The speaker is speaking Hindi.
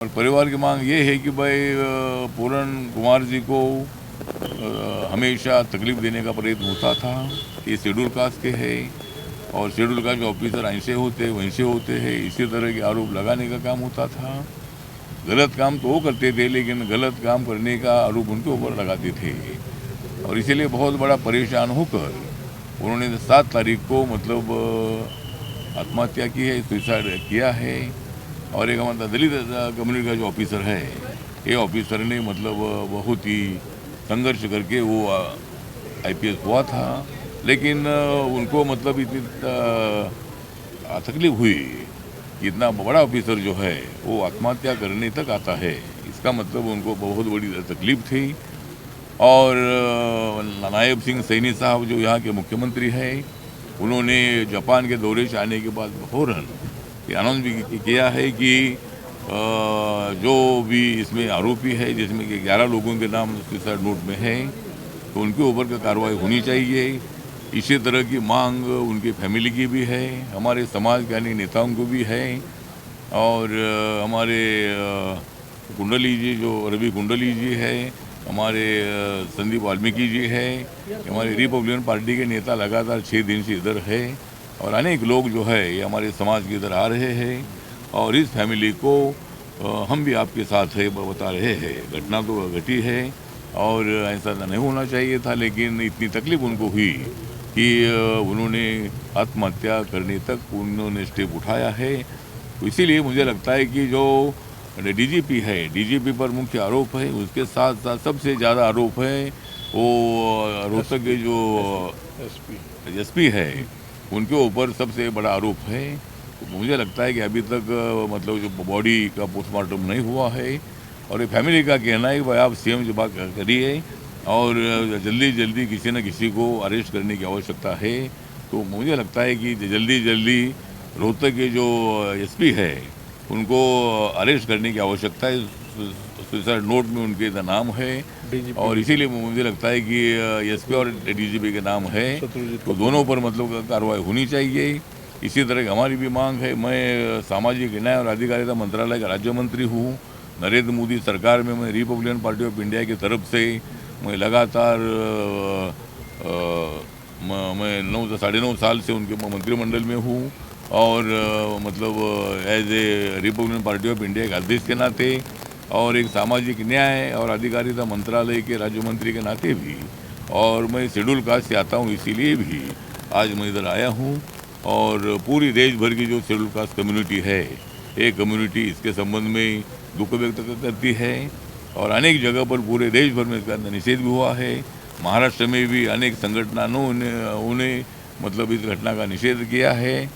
और परिवार की मांग ये है कि भाई पूरन कुमार जी को हमेशा तकलीफ देने का प्रयत्न होता था। ये शेड्यूल कास्ट के है और शेड्यूल कास्ट जो ऑफिसर ऐसे होते वैसे होते हैं, इसी तरह के आरोप लगाने का काम होता था। गलत काम तो वो करते थे, लेकिन गलत काम करने का आरोप उनके ऊपर लगाते थे और इसीलिए बहुत बड़ा परेशान होकर उन्होंने 7 तारीख को मतलब आत्महत्या की है, सुसाइड किया है। और एक हमारा दलित कम्युनिटी का जो ऑफिसर है, ये ऑफिसर ने मतलब बहुत ही संघर्ष करके वो आईपीएस हुआ था, लेकिन उनको मतलब इतनी तकलीफ हुई कि इतना बड़ा ऑफिसर जो है वो आत्महत्या करने तक आता है। इसका मतलब उनको बहुत बड़ी तकलीफ थी। और नायब सिंह सैनी साहब जो यहाँ के मुख्यमंत्री हैं, उन्होंने जापान के दौरे से आने के बाद फौरन अनाउंस भी किया है कि जो भी इसमें आरोपी है, जिसमें कि 11 लोगों के नाम सुसाइड नोट में है, तो उनके ऊपर का कार्रवाई होनी चाहिए। इसी तरह की मांग उनकी फैमिली की भी है, हमारे समाज के अन्य नेताओं को भी है। और हमारे कुंडली जी, जो रवि कुंडली जी है, हमारे संदीप वाल्मीकि जी है, हमारे रिपब्लिकन पार्टी के नेता लगातार 6 दिन से इधर है और अनेक लोग जो है ये हमारे समाज के इधर आ रहे हैं। और इस फैमिली को हम भी आपके साथ है बता रहे हैं। घटना तो घटी है और ऐसा नहीं होना चाहिए था, लेकिन इतनी तकलीफ उनको हुई कि उन्होंने आत्महत्या करने तक उन्होंने स्टेप उठाया है। तो इसीलिए मुझे लगता है कि जो डीजीपी है, डीजीपी पर मुख्य आरोप है, उसके साथ साथ सबसे ज़्यादा आरोप है वो रोहतक के जो एसपी है, उनके ऊपर सबसे बड़ा आरोप है। तो मुझे लगता है कि अभी तक मतलब जो बॉडी का पोस्टमार्टम नहीं हुआ है और ये फैमिली का कहना है कि भाई आप सीएम से बात करिए और जल्दी जल्दी किसी न किसी को अरेस्ट करने की आवश्यकता है। तो मुझे लगता है कि जल्दी जल्दी रोहतक के जो एसपी है उनको अरेस्ट करने की आवश्यकता है। सुसाइड नोट में उनके नाम है और इसीलिए मुझे लगता है कि एसपी और डीजीपी के नाम है, तो दोनों पर मतलब कार्रवाई होनी चाहिए। इसी तरह की हमारी भी मांग है। मैं सामाजिक न्याय और अधिकारिता मंत्रालय का राज्य मंत्री हूँ। नरेंद्र मोदी सरकार में मैं रिपब्लिकन पार्टी ऑफ इंडिया की तरफ से मैं लगातार मैं 9.5 साल से उनके मंत्रिमंडल में हूँ और मतलब as a Republican Party of India के अध्यक्ष के नाते और एक सामाजिक न्याय और अधिकारिता मंत्रालय के राज्य मंत्री के नाते भी, और मैं शेड्यूल कास्ट से आता हूँ, इसीलिए भी आज मैं इधर आया हूँ। और पूरी देश भर की जो शेड्यूल कास्ट कम्युनिटी है, एक कम्युनिटी इसके संबंध में दुख व्यक्त करती है और अनेक जगह पर पूरे देश भर में इसका निषेध भी हुआ है। महाराष्ट्र में भी अनेक संगठनों ने मतलब इस घटना का निषेध किया है।